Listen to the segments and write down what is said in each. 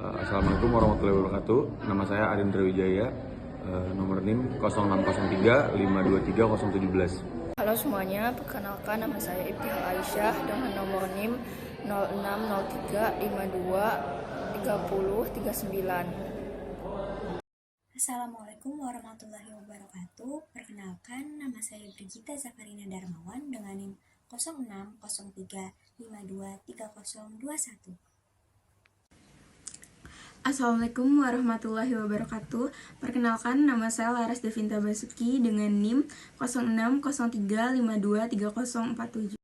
Assalamualaikum warahmatullahi wabarakatuh. Nama saya Arindra Wijaya, nomor NIM 0603 523 017. Halo semuanya, perkenalkan nama saya Ibtihal Aisyah dengan nomor NIM 0603523039. Assalamualaikum warahmatullahi wabarakatuh. Perkenalkan, nama saya Brigita Zakarina Darmawan dengan NIM 0603523021. Assalamualaikum warahmatullahi wabarakatuh. Perkenalkan, nama saya Laras Devinta Basuki dengan NIM 0603523047.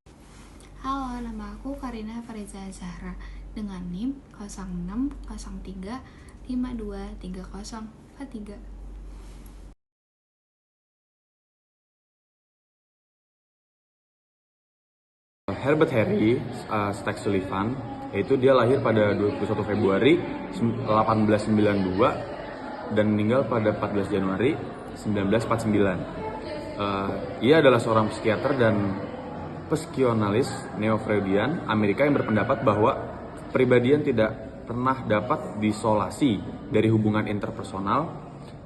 Halo, nama aku Karina Fariza Zahra dengan NIM 0603523043. Herbert Harry Stack Sullivan, yaitu dia lahir pada 21 Februari 1892 dan meninggal pada 14 Januari 1949. Ia adalah seorang psikiater dan psikioanalis neo-Freudian Amerika yang berpendapat bahwa kepribadian tidak pernah dapat diisolasi dari hubungan interpersonal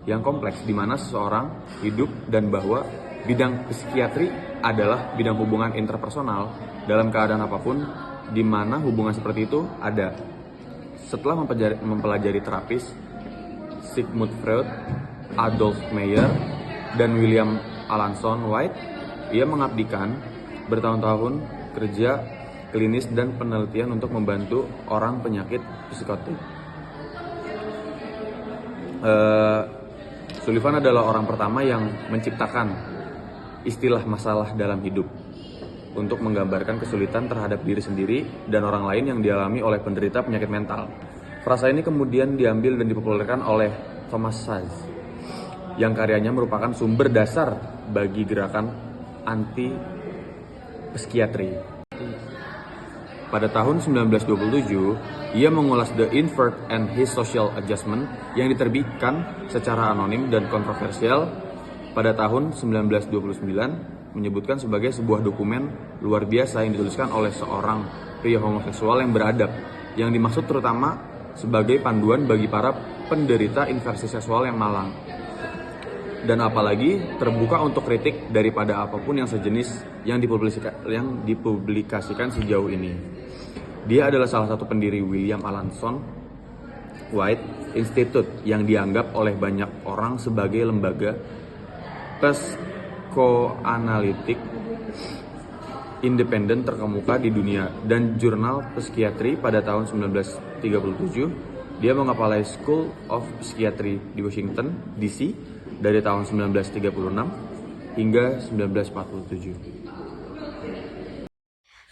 yang kompleks di mana seseorang hidup, dan bahwa bidang psikiatri adalah bidang hubungan interpersonal dalam keadaan apapun di mana hubungan seperti itu ada. Setelah mempelajari terapis Sigmund Freud, Adolf Meyer, dan William Alanson White, ia mengabdikan bertahun-tahun kerja klinis dan penelitian untuk membantu orang penyakit psikotik. Sullivan adalah orang pertama yang menciptakan istilah masalah dalam hidup untuk menggambarkan kesulitan terhadap diri sendiri dan orang lain yang dialami oleh penderita penyakit mental. Frasa ini kemudian diambil dan dipopulerkan oleh Thomas Szasz, yang karyanya merupakan sumber dasar bagi gerakan anti-psikiatri. Pada tahun 1927, ia mengulas The Introvert and His Social Adjustment yang diterbitkan secara anonim dan kontroversial pada tahun 1929, menyebutkan sebagai sebuah dokumen luar biasa yang dituliskan oleh seorang pria homoseksual yang beradab, yang dimaksud terutama sebagai panduan bagi para penderita inversi seksual yang malang, dan apalagi terbuka untuk kritik daripada apapun yang sejenis yang dipublikasikan sejauh ini. Dia adalah salah satu pendiri William Alanson White Institute yang dianggap oleh banyak orang sebagai lembaga psikoanalitik independen terkemuka di dunia, dan jurnal psikiatri pada tahun 1937. Dia mengepalai School of Psychiatry di Washington DC dari tahun 1936 hingga 1947.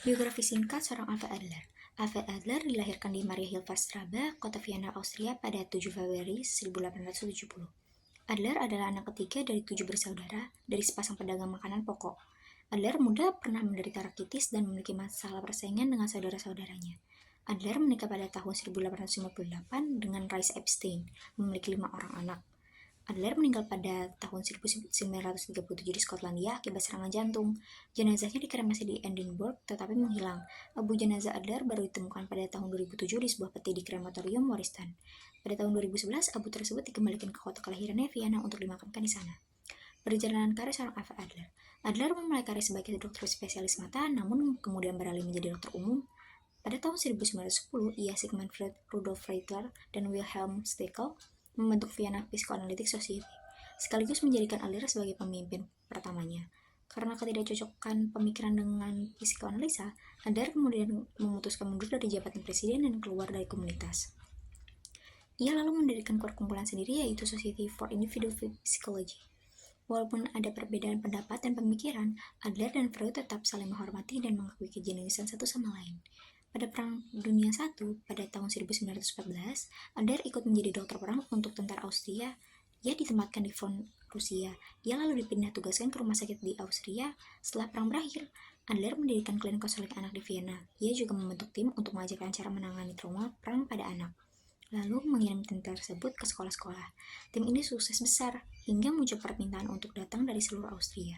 Biografi singkat seorang Alfred Adler. Alfred Adler dilahirkan di Mariahilferstraße, kota Vienna, Austria pada 7 Februari 1870. Adler adalah anak ketiga dari 7 bersaudara dari sepasang pedagang makanan pokok. Adler muda pernah menderita rakitis dan memiliki masalah persaingan dengan saudara-saudaranya. Adler menikah pada tahun 1858 dengan Rice Epstein, memiliki 5 orang anak. Adler meninggal pada tahun 1937 di Skotlandia akibat serangan jantung. Jenazahnya dikremasi di Edinburgh tetapi menghilang. Abu jenazah Adler baru ditemukan pada tahun 2007 di sebuah peti di krematorium Warriston. Pada tahun 2011, abu tersebut dikembalikan ke kota kelahirannya, Vienna, untuk dimakamkan di sana. Perjalanan karir seorang Alfred Adler. Adler memulai karir sebagai dokter spesialis mata, namun kemudian beralih menjadi dokter umum. Pada tahun 1910, ia, Sigmund Freud, Rudolf Reitler, dan Wilhelm Steckel membentuk Vienna Psychoanalytic Society, sekaligus menjadikan Adler sebagai pemimpin pertamanya. Karena ketidakcocokan pemikiran dengan psikoanalisa, Adler kemudian memutuskan mundur dari jabatan presiden dan keluar dari komunitas. Ia lalu mendirikan perkumpulan sendiri, yaitu Society for Individual Psychology. Walaupun ada perbedaan pendapat dan pemikiran, Adler dan Freud tetap saling menghormati dan mengakui kejeniusan satu sama lain. Pada Perang Dunia I pada tahun 1914, Adler ikut menjadi dokter perang untuk tentara Austria. Ia ditempatkan di front Rusia. Ia lalu dipindah tugaskan ke rumah sakit di Austria. Setelah perang berakhir, Adler mendirikan klinik konseling anak di Vienna. Ia juga membentuk tim untuk mengajarkan cara menangani trauma perang pada anak, lalu mengirim tim tersebut ke sekolah-sekolah. Tim ini sukses besar, hingga muncul permintaan untuk datang dari seluruh Austria.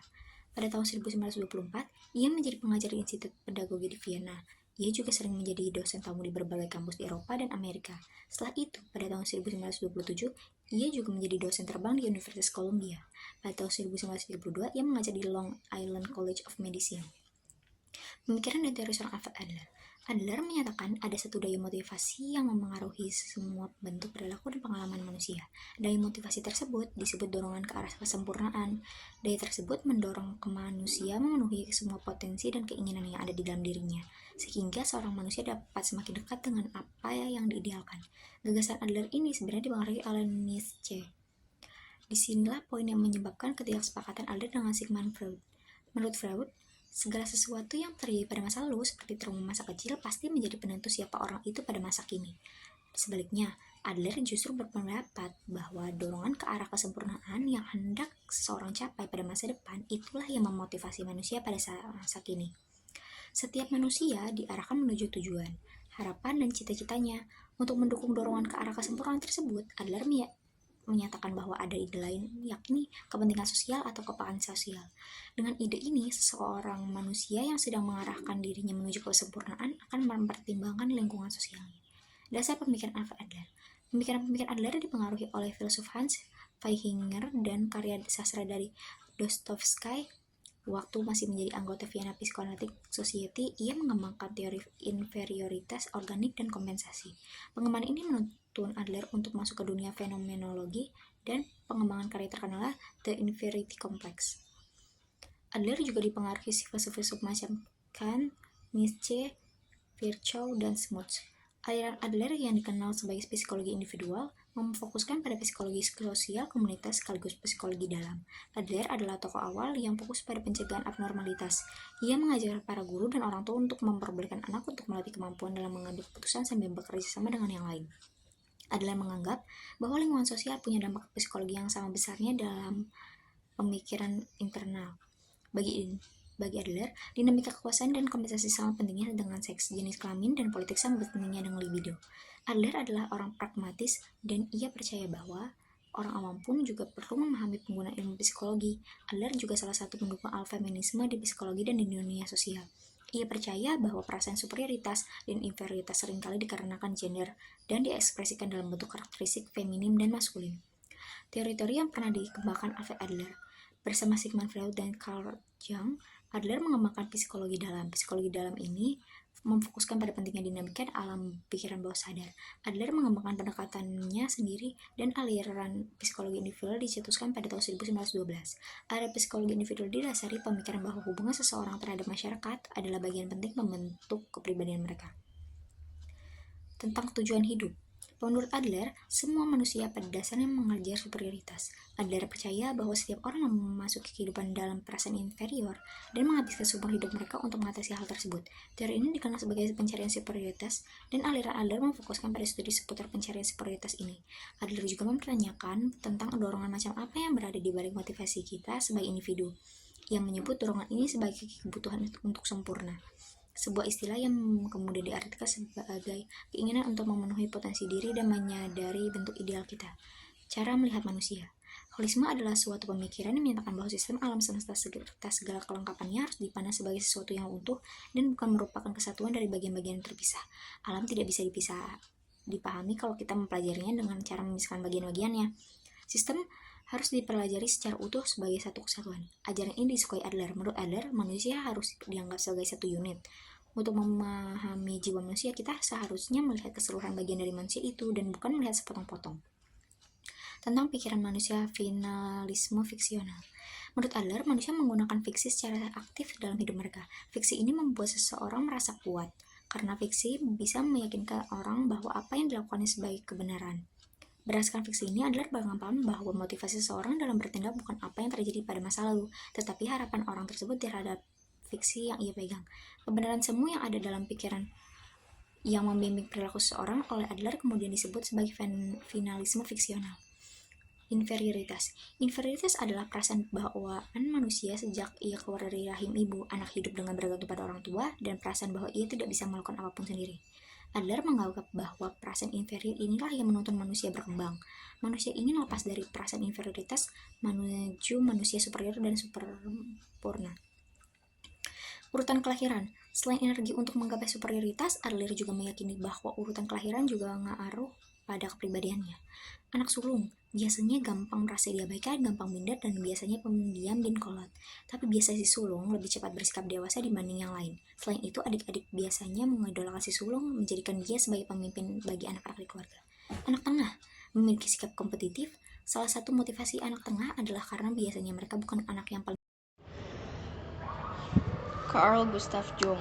Pada tahun 1924, ia menjadi pengajar di Institut Pedagogi di Vienna. Ia juga sering menjadi dosen tamu di berbagai kampus di Eropa dan Amerika. Setelah itu, pada tahun 1927, ia juga menjadi dosen terbang di Universitas Columbia. Pada tahun 1932, ia mengajar di Long Island College of Medicine. Pemikiran dan teori seorang Alfred Adler. Adler menyatakan ada satu daya motivasi yang memengaruhi semua bentuk perilaku dan pengalaman manusia. Daya motivasi tersebut disebut dorongan ke arah kesempurnaan. Daya tersebut mendorong ke manusia memenuhi semua potensi dan keinginan yang ada di dalam dirinya, sehingga seorang manusia dapat semakin dekat dengan apa yang diidealkan. Gagasan Adler ini sebenarnya dipengaruhi oleh Nietzsche. Disinilah poin yang menyebabkan ketidaksepakatan Adler dengan Sigmund Freud. Menurut Freud, segala sesuatu yang terjadi pada masa lalu, seperti trauma masa kecil, pasti menjadi penentu siapa orang itu pada masa kini. Sebaliknya, Adler justru berpendapat bahwa dorongan ke arah kesempurnaan yang hendak seseorang capai pada masa depan itulah yang memotivasi manusia pada masa kini. Setiap manusia diarahkan menuju tujuan, harapan, dan cita-citanya. Untuk mendukung dorongan ke arah kesempurnaan tersebut, Adler menyatakan bahwa ada ide lain, yakni kepentingan sosial atau kepekaan sosial. Dengan ide ini, seseorang manusia yang sedang mengarahkan dirinya menuju kesempurnaan akan mempertimbangkan lingkungan sosialnya. Dasar pemikiran Alfred Adler. Pemikiran-pemikiran Adler dipengaruhi oleh filsuf Hans Feihinger dan karya sastra dari Dostoevsky. Waktu masih menjadi anggota Vienna Psychoanalytic Society, ia mengembangkan teori inferioritas organik dan kompensasi. Pengembangan ini menuntun Adler untuk masuk ke dunia fenomenologi dan pengembangan karya terkenal The Inferiority Complex. Adler juga dipengaruhi filsuf-filsuf macam Kant, Nietzsche, Virchow, dan Smuts. Aliran Adler yang dikenal sebagai psikologi individual memfokuskan pada psikologi sosial komunitas sekaligus psikologi dalam. Adler adalah tokoh awal yang fokus pada pencegahan abnormalitas. Ia mengajar para guru dan orang tua untuk memperbolehkan anak untuk melatih kemampuan dalam mengambil keputusan sambil bekerja sama dengan yang lain. Adler menganggap bahwa lingkungan sosial punya dampak psikologi yang sama besarnya dalam pemikiran internal. Bagi Adler, dinamika kekuasaan dan kompensasi sama pentingnya dengan seks, jenis kelamin, dan politik sama pentingnya dengan libido. Adler adalah orang pragmatis dan ia percaya bahwa orang awam pun juga perlu memahami penggunaan ilmu psikologi. Adler juga salah satu pendukung alfeminisme di psikologi dan di dunia sosial. Ia percaya bahwa perasaan superioritas dan inferioritas seringkali dikarenakan gender dan diekspresikan dalam bentuk karakteristik feminim dan maskulin. Teori-teori yang pernah dikembangkan Alfred Adler bersama Sigmund Freud dan Carl Jung, Adler mengembangkan psikologi dalam. Psikologi dalam ini memfokuskan pada pentingnya dinamika alam pikiran bawah sadar. Adler mengembangkan pendekatannya sendiri dan aliran psikologi individual dicetuskan pada tahun 1912. Aliran psikologi individual didasari pemikiran bahwa hubungan seseorang terhadap masyarakat adalah bagian penting membentuk kepribadian mereka. Tentang tujuan hidup. Menurut Adler, semua manusia pada dasarnya mengejar superioritas. Adler percaya bahwa setiap orang memasuki kehidupan dalam perasaan inferior dan menghabiskan seumur hidup mereka untuk mengatasi hal tersebut. Teori ini dikenal sebagai pencarian superioritas, dan aliran Adler memfokuskan pada studi seputar pencarian superioritas ini. Adler juga mempertanyakan tentang dorongan macam apa yang berada di balik motivasi kita sebagai individu. Ia menyebut dorongan ini sebagai kebutuhan untuk sempurna, sebuah istilah yang kemudian diartikan sebagai keinginan untuk memenuhi potensi diri dan menyadari bentuk ideal kita. Cara melihat manusia. Holisme adalah suatu pemikiran yang menyatakan bahwa sistem alam semesta serta segala kelengkapannya harus dipandang sebagai sesuatu yang utuh dan bukan merupakan kesatuan dari bagian-bagian terpisah. Alam tidak bisa dipahami kalau kita mempelajarinya dengan cara memisahkan bagian-bagiannya. Sistem harus dipelajari secara utuh sebagai satu kesatuan. Ajaran ini disukai Adler. Menurut Adler, manusia harus dianggap sebagai satu unit. Untuk memahami jiwa manusia, kita seharusnya melihat keseluruhan bagian dari manusia itu dan bukan melihat sepotong-potong. Tentang pikiran manusia, finalisme fiksional. Menurut Adler, manusia menggunakan fiksi secara aktif dalam hidup mereka. Fiksi ini membuat seseorang merasa kuat, karena fiksi bisa meyakinkan orang bahwa apa yang dilakukannya sebagai kebenaran. Berdasarkan fiksi ini, Adler beranggapan bahwa motivasi seseorang dalam bertindak bukan apa yang terjadi pada masa lalu, tetapi harapan orang tersebut terhadap fiksi yang ia pegang. Kebenaran semu yang ada dalam pikiran yang membimbing perilaku seseorang oleh Adler kemudian disebut sebagai finalisme fiksional. Inferioritas. Inferioritas adalah perasaan bawaan manusia sejak ia keluar dari rahim ibu. Anak hidup dengan bergantung pada orang tua dan perasaan bahwa ia tidak bisa melakukan apapun sendiri. Adler menganggap bahwa perasaan inferior inilah yang menuntun manusia berkembang. Manusia ingin lepas dari perasaan inferioritas menuju manusia superior dan sempurna. Urutan kelahiran. Selain energi untuk menggapai superioritas, Adler juga meyakini bahwa urutan kelahiran juga ngaruh pada kepribadiannya. Anak sulung biasanya gampang merasa diabaikan, gampang minder, dan biasanya pendiam dan kolot. Tapi biasa si sulung lebih cepat bersikap dewasa dibanding yang lain. Selain itu, adik-adik biasanya mengidolakan si sulung, menjadikan dia sebagai pemimpin bagi anak-anak di keluarga. Anak tengah memiliki sikap kompetitif. Salah satu motivasi anak tengah adalah karena biasanya mereka bukan anak yang paling. Carl Gustav Jung.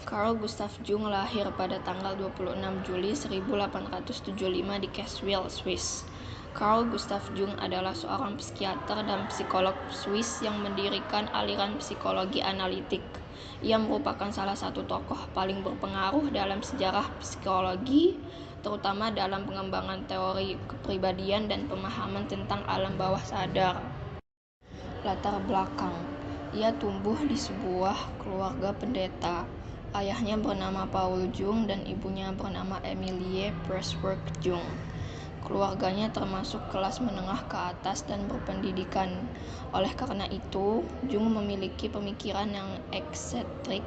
Carl Gustav Jung lahir pada tanggal 26 Juli 1875 di Caswil, Swiss. Carl Gustav Jung adalah seorang psikiater dan psikolog Swiss yang mendirikan aliran psikologi analitik. Ia merupakan salah satu tokoh paling berpengaruh dalam sejarah psikologi, terutama dalam pengembangan teori kepribadian dan pemahaman tentang alam bawah sadar. Latar belakang: ia tumbuh di sebuah keluarga pendeta. Ayahnya bernama Paul Jung dan ibunya bernama Emilie Presswork Jung. Keluarganya termasuk kelas menengah ke atas dan berpendidikan. Oleh karena itu, Jung memiliki pemikiran yang eksentrik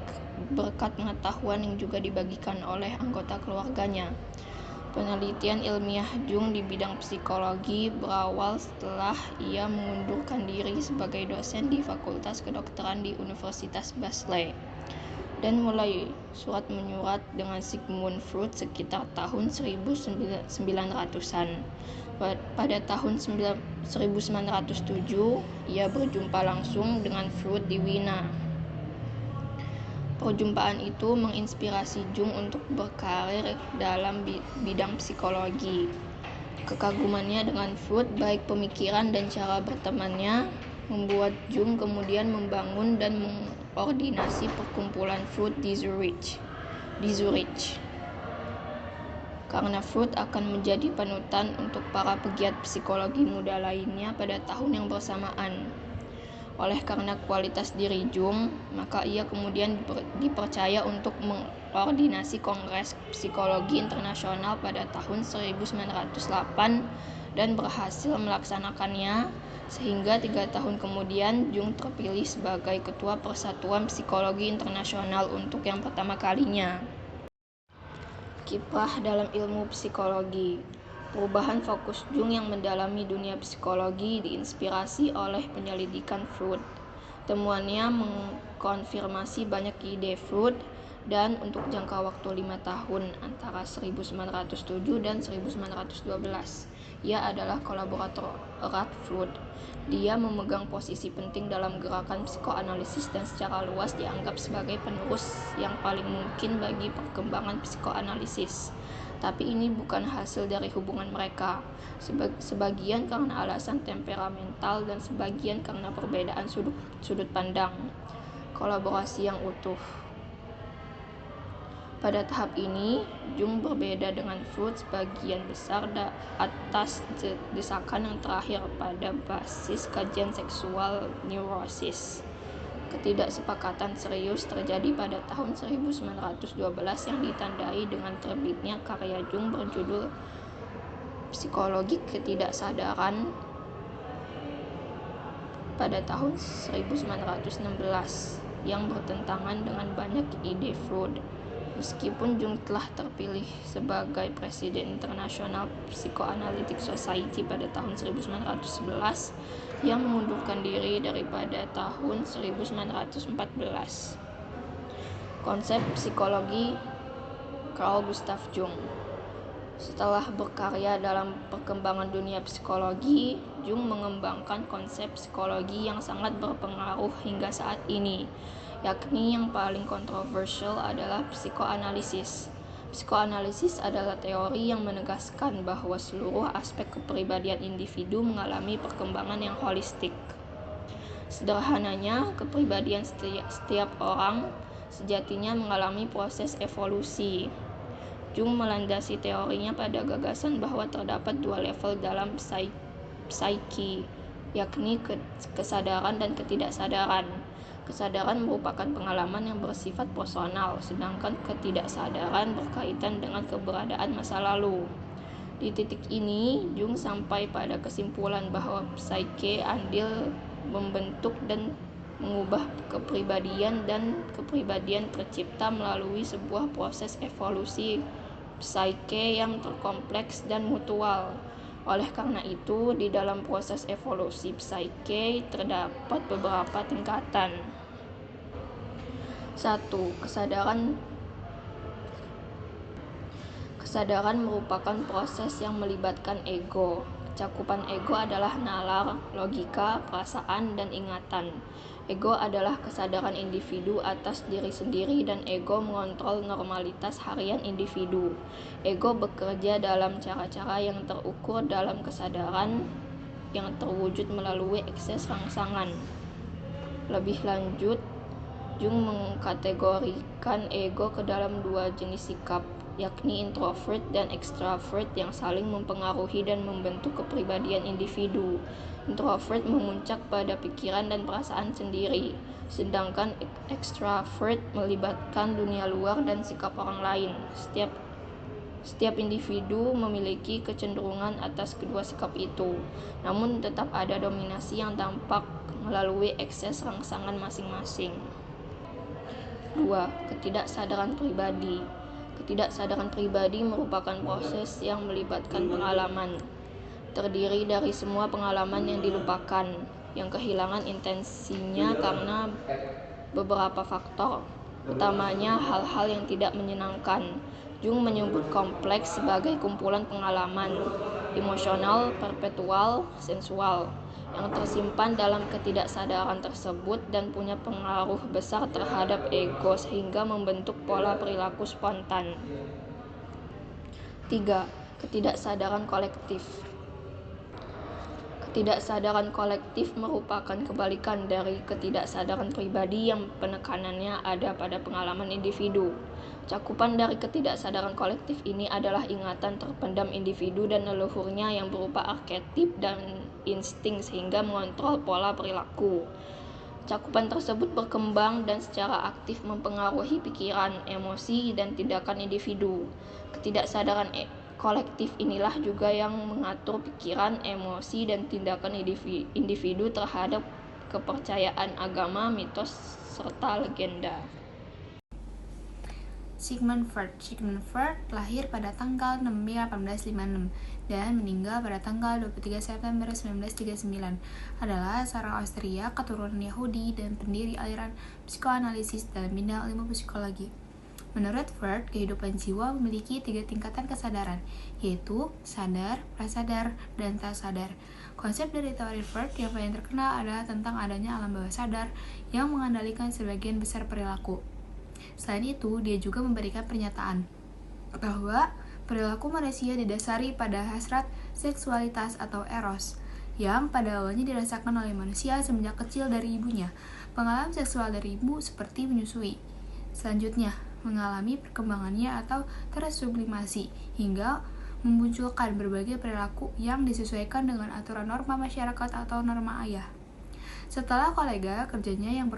berkat pengetahuan yang juga dibagikan oleh anggota keluarganya. Penelitian ilmiah Jung di bidang psikologi berawal setelah ia mengundurkan diri sebagai dosen di Fakultas Kedokteran di Universitas Basel dan mulai surat menyurat dengan Sigmund Freud sekitar tahun 1900-an. Pada tahun 1907, ia berjumpa langsung dengan Freud di Wina. Perjumpaan itu menginspirasi Jung untuk berkarir dalam bidang psikologi. Kekagumannya dengan Freud, baik pemikiran dan cara bertemannya, membuat Jung kemudian membangun dan mengordinasi perkumpulan Freud di Zurich. Karena Freud akan menjadi panutan untuk para pegiat psikologi muda lainnya pada tahun yang bersamaan. Oleh karena kualitas diri Jung, maka ia kemudian dipercaya untuk mengordinasi Kongres Psikologi Internasional pada tahun 1908 dan berhasil melaksanakannya, sehingga 3 tahun kemudian Jung terpilih sebagai Ketua Persatuan Psikologi Internasional untuk yang pertama kalinya. Kiprah dalam ilmu psikologi. Perubahan fokus Jung yang mendalami dunia psikologi diinspirasi oleh penyelidikan Freud. Temuannya mengkonfirmasi banyak ide Freud dan untuk jangka waktu 5 tahun antara 1907 dan 1912. Ia adalah kolaborator erat Freud. Dia memegang posisi penting dalam gerakan psikoanalisis dan secara luas dianggap sebagai penerus yang paling mungkin bagi perkembangan psikoanalisis. Tapi ini bukan hasil dari hubungan mereka, sebagian karena alasan temperamental dan sebagian karena perbedaan sudut pandang. Kolaborasi yang utuh. Pada tahap ini, Jung berbeda dengan Freud sebagian besar atas desakan yang terakhir pada basis kajian seksual neurosis. Ketidaksepakatan serius terjadi pada tahun 1912 yang ditandai dengan terbitnya karya Jung berjudul Psikologi Ketidaksadaran pada tahun 1916 yang bertentangan dengan banyak ide Freud. Meskipun Jung telah terpilih sebagai Presiden International Psychoanalytic Society pada tahun 1911, ia mengundurkan diri daripada tahun 1914. Konsep psikologi Carl Gustav Jung. Setelah berkarya dalam perkembangan dunia psikologi, Jung mengembangkan konsep psikologi yang sangat berpengaruh hingga saat ini, yakni yang paling kontroversial adalah psikoanalisis. Psikoanalisis adalah teori yang menegaskan bahwa seluruh aspek kepribadian individu mengalami perkembangan yang holistik. Sederhananya, kepribadian setiap orang sejatinya mengalami proses evolusi. Jung melandasi teorinya pada gagasan bahwa terdapat 2 level dalam psiki, yakni kesadaran dan ketidaksadaran. Kesadaran merupakan pengalaman yang bersifat personal, sedangkan ketidaksadaran berkaitan dengan keberadaan masa lalu. Di titik ini, Jung sampai pada kesimpulan bahwa psike andil membentuk dan mengubah kepribadian dan kepribadian tercipta melalui sebuah proses evolusi psike yang terkompleks dan mutual. Oleh karena itu, di dalam proses evolusi psike terdapat beberapa tingkatan. 1. Kesadaran merupakan proses yang melibatkan ego. Cakupan ego adalah nalar, logika, perasaan, dan ingatan. Ego adalah kesadaran individu atas diri sendiri dan ego mengontrol normalitas harian individu. Ego bekerja dalam cara-cara yang terukur dalam kesadaran yang terwujud melalui ekses rangsangan. Lebih lanjut, Jung mengkategorikan ego ke dalam dua jenis sikap, yakni introvert dan extrovert yang saling mempengaruhi dan membentuk kepribadian individu. Introvert memuncak pada pikiran dan perasaan sendiri, sedangkan extrovert melibatkan dunia luar dan sikap orang lain. Setiap individu memiliki kecenderungan atas kedua sikap itu, namun tetap ada dominasi yang tampak melalui ekses rangsangan masing-masing. 2. Ketidaksadaran pribadi. Ketidaksadaran pribadi merupakan proses yang melibatkan pengalaman. Terdiri dari semua pengalaman yang dilupakan, yang kehilangan intensinya karena beberapa faktor, utamanya hal-hal yang tidak menyenangkan. Jung menyebut kompleks sebagai kumpulan pengalaman emosional, perpetual, sensual, yang tersimpan dalam ketidaksadaran tersebut dan punya pengaruh besar terhadap ego sehingga membentuk pola perilaku spontan. 3. Ketidaksadaran kolektif. Ketidaksadaran kolektif merupakan kebalikan dari ketidaksadaran pribadi yang penekanannya ada pada pengalaman individu. Cakupan dari ketidaksadaran kolektif ini adalah ingatan terpendam individu dan leluhurnya yang berupa arketip dan insting sehingga mengontrol pola perilaku. Cakupan tersebut berkembang dan secara aktif mempengaruhi pikiran, emosi, dan tindakan individu. Ketidaksadaran kolektif inilah juga yang mengatur pikiran, emosi, dan tindakan individu terhadap kepercayaan agama, mitos, serta legenda. Sigmund Freud lahir pada tanggal 6 Mei 1856 dan meninggal pada tanggal 23 September 1939. Adalah seorang Austria keturunan Yahudi dan pendiri aliran psikoanalisis dalam bidang ilmu psikologi. Menurut Freud, kehidupan jiwa memiliki 3 tingkatan kesadaran, yaitu sadar, prasadar, dan tak sadar. Konsep dari teori Freud yang paling terkenal adalah tentang adanya alam bawah sadar yang mengendalikan sebagian besar perilaku. Selain itu, dia juga memberikan pernyataan bahwa perilaku manusia didasari pada hasrat seksualitas atau eros, yang pada awalnya dirasakan oleh manusia semenjak kecil dari ibunya. Pengalaman seksual dari ibu seperti menyusui. Selanjutnya, mengalami perkembangannya atau tersublimasi, hingga memunculkan berbagai perilaku yang disesuaikan dengan aturan norma masyarakat atau norma ayah. Setelah kolega kerjanya yang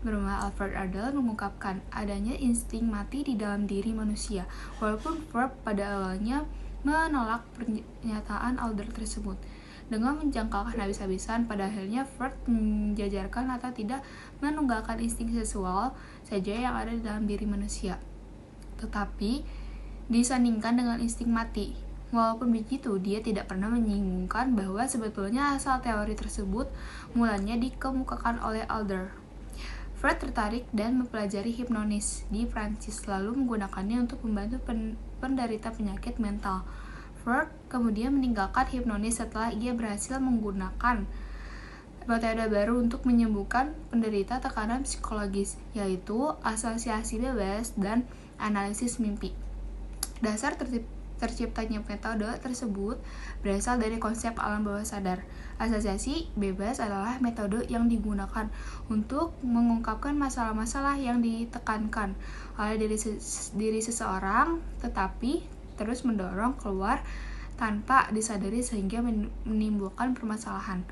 bernama Alfred Adler mengungkapkan adanya insting mati di dalam diri manusia, walaupun Freud pada awalnya menolak pernyataan Adler tersebut. Dengan menjangkalkan habis-habisan, pada akhirnya Freud menjajarkan atau tidak menunggalkan insting seksual saja yang ada di dalam diri manusia, tetapi disandingkan dengan insting mati. Walaupun begitu, dia tidak pernah menyinggungkan bahwa sebetulnya asal teori tersebut mulanya dikemukakan oleh Adler. Freud tertarik dan mempelajari hipnosis di Prancis, lalu menggunakannya untuk membantu penderita penyakit mental. Freud kemudian meninggalkan hipnosis setelah ia berhasil menggunakan metode baru untuk menyembuhkan penderita tekanan psikologis, yaitu asosiasi bebas dan analisis mimpi. Dasar terciptanya metode tersebut berasal dari konsep alam bawah sadar. Asosiasi bebas adalah metode yang digunakan untuk mengungkapkan masalah-masalah yang ditekankan oleh diri seseorang, tetapi terus mendorong keluar tanpa disadari sehingga menimbulkan permasalahan.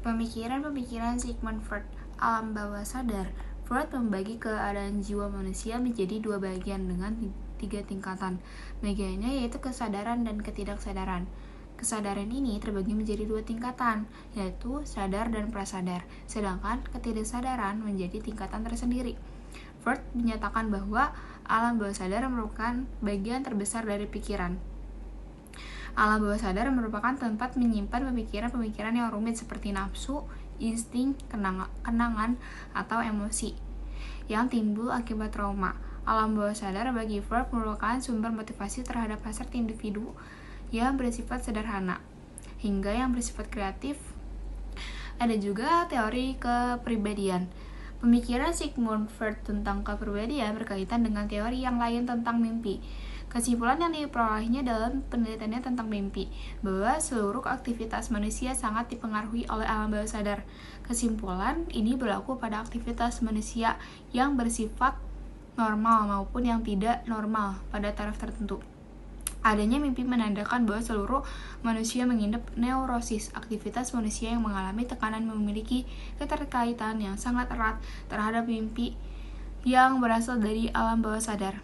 Pemikiran Sigmund Freud, alam bawah sadar. Freud membagi keadaan jiwa manusia menjadi 2 bagian dengan 3 tingkatan. Bagiannya yaitu kesadaran dan ketidaksadaran. Kesadaran ini terbagi menjadi dua tingkatan, yaitu sadar dan prasadar, sedangkan ketidaksadaran menjadi tingkatan tersendiri. Freud menyatakan bahwa alam bawah sadar merupakan bagian terbesar dari pikiran. Alam bawah sadar merupakan tempat menyimpan pemikiran-pemikiran yang rumit seperti nafsu, insting, kenangan, atau emosi yang timbul akibat trauma. Alam bawah sadar bagi Freud merupakan sumber motivasi terhadap hasrat individu yang bersifat sederhana hingga yang bersifat kreatif. Ada juga teori kepribadian. Pemikiran Sigmund Freud tentang kepribadian berkaitan dengan teori yang lain tentang mimpi. Kesimpulan yang diperolehnya dalam penelitiannya tentang mimpi, bahwa seluruh aktivitas manusia sangat dipengaruhi oleh alam bawah sadar. Kesimpulan ini berlaku pada aktivitas manusia yang bersifat normal maupun yang tidak normal pada taraf tertentu. Adanya mimpi menandakan bahwa seluruh manusia mengidap neurosis. Aktivitas manusia yang mengalami tekanan memiliki keterkaitan yang sangat erat terhadap mimpi yang berasal dari alam bawah sadar.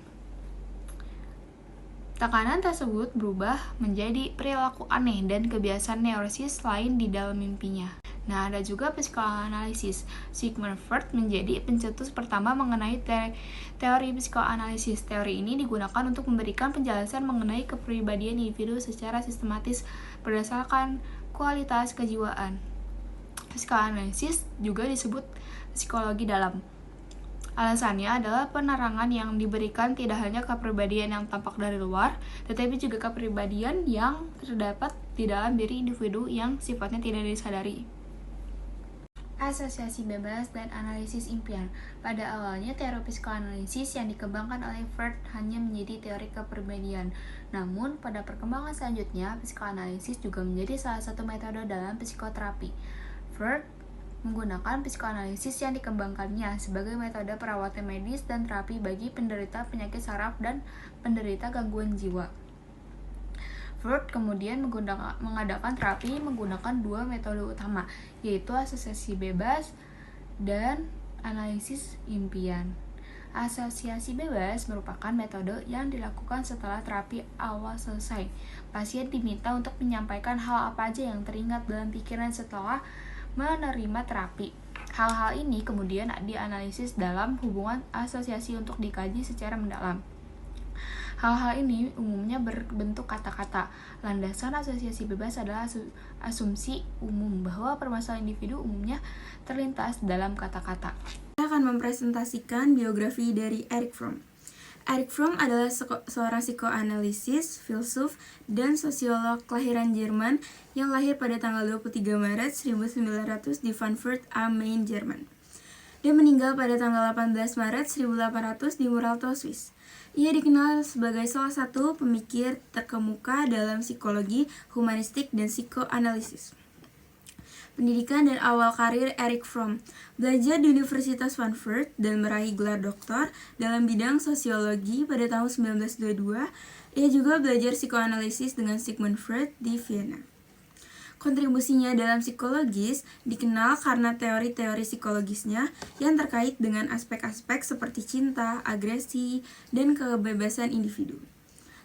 Tekanan tersebut berubah menjadi perilaku aneh dan kebiasaan neurosis lain di dalam mimpinya. Nah, ada juga psikoanalisis. Sigmund Freud menjadi pencetus pertama mengenai teori psikoanalisis. Teori ini digunakan untuk memberikan penjelasan mengenai kepribadian individu secara sistematis berdasarkan kualitas kejiwaan. Psikoanalisis juga disebut psikologi dalam. Alasannya adalah penerangan yang diberikan tidak hanya kepribadian yang tampak dari luar, tetapi juga kepribadian yang terdapat di dalam diri individu yang sifatnya tidak disadari. Asosiasi bebas dan analisis impian. Pada awalnya, teori psikoanalisis yang dikembangkan oleh Freud hanya menjadi teori kepribadian. Namun, pada perkembangan selanjutnya, psikoanalisis juga menjadi salah satu metode dalam psikoterapi. Freud menggunakan psikoanalisis yang dikembangkannya sebagai metode perawatan medis dan terapi bagi penderita penyakit saraf dan penderita gangguan jiwa. Freud kemudian mengadakan terapi menggunakan dua metode utama, yaitu asosiasi bebas dan analisis impian. Asosiasi bebas merupakan metode yang dilakukan setelah terapi awal selesai. Pasien diminta untuk menyampaikan hal apa aja yang teringat dalam pikiran setelah menerima terapi. Hal-hal ini kemudian dianalisis dalam hubungan asosiasi untuk dikaji secara mendalam. Hal-hal ini umumnya berbentuk kata-kata. Landasan asosiasi bebas adalah asumsi umum bahwa permasalahan individu umumnya terlintas dalam kata-kata. Saya akan mempresentasikan biografi dari Erich Fromm. Erich Fromm adalah seorang psikoanalisis, filsuf, dan sosiolog kelahiran Jerman yang lahir pada tanggal 23 Maret 1900 di Frankfurt am Main, Jerman. Dia meninggal pada tanggal 18 Maret 1800 di Muralto, Swiss. Ia dikenal sebagai salah satu pemikir terkemuka dalam psikologi, humanistik, dan psikoanalisis. Pendidikan dan awal karir Erich Fromm. Belajar di Universitas Frankfurt dan meraih gelar doktor dalam bidang sosiologi pada tahun 1922. Ia juga belajar psikoanalisis dengan Sigmund Freud di Vienna. Kontribusinya dalam psikologis dikenal karena teori-teori psikologisnya yang terkait dengan aspek-aspek seperti cinta, agresi, dan kebebasan individu.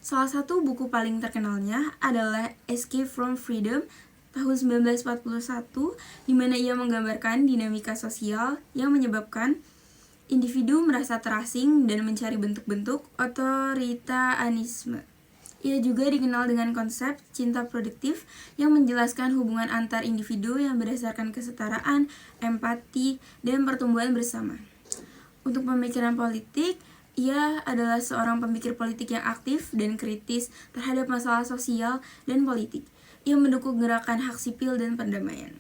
Salah satu buku paling terkenalnya adalah Escape from Freedom tahun 1941, di mana ia menggambarkan dinamika sosial yang menyebabkan individu merasa terasing dan mencari bentuk-bentuk otoritarianisme. Ia juga dikenal dengan konsep cinta produktif yang menjelaskan hubungan antar individu yang berdasarkan kesetaraan, empati, dan pertumbuhan bersama. Untuk pemikiran politik, ia adalah seorang pemikir politik yang aktif dan kritis terhadap masalah sosial dan politik. Ia mendukung gerakan hak sipil dan perdamaian.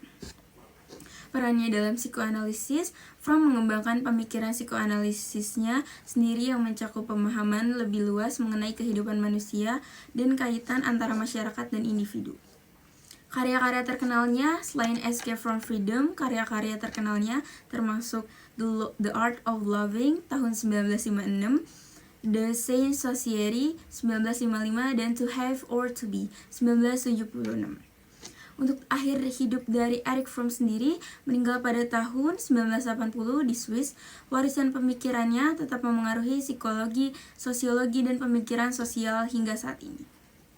Perannya dalam psikoanalisis, Fromm mengembangkan pemikiran psikoanalisisnya sendiri yang mencakup pemahaman lebih luas mengenai kehidupan manusia dan kaitan antara masyarakat dan individu. Karya-karya terkenalnya, selain Escape from Freedom, karya-karya terkenalnya termasuk The Art of Loving tahun 1956, The Sane Society 1955, dan To Have or To Be 1976. Untuk akhir hidup dari Erich Fromm sendiri, meninggal pada tahun 1980 di Swiss. Warisan pemikirannya tetap memengaruhi psikologi, sosiologi, dan pemikiran sosial hingga saat ini.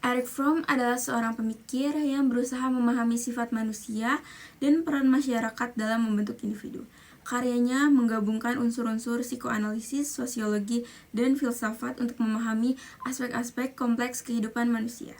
Erich Fromm adalah seorang pemikir yang berusaha memahami sifat manusia dan peran masyarakat dalam membentuk individu. Karyanya menggabungkan unsur-unsur psikoanalisis, sosiologi, dan filsafat untuk memahami aspek-aspek kompleks kehidupan manusia.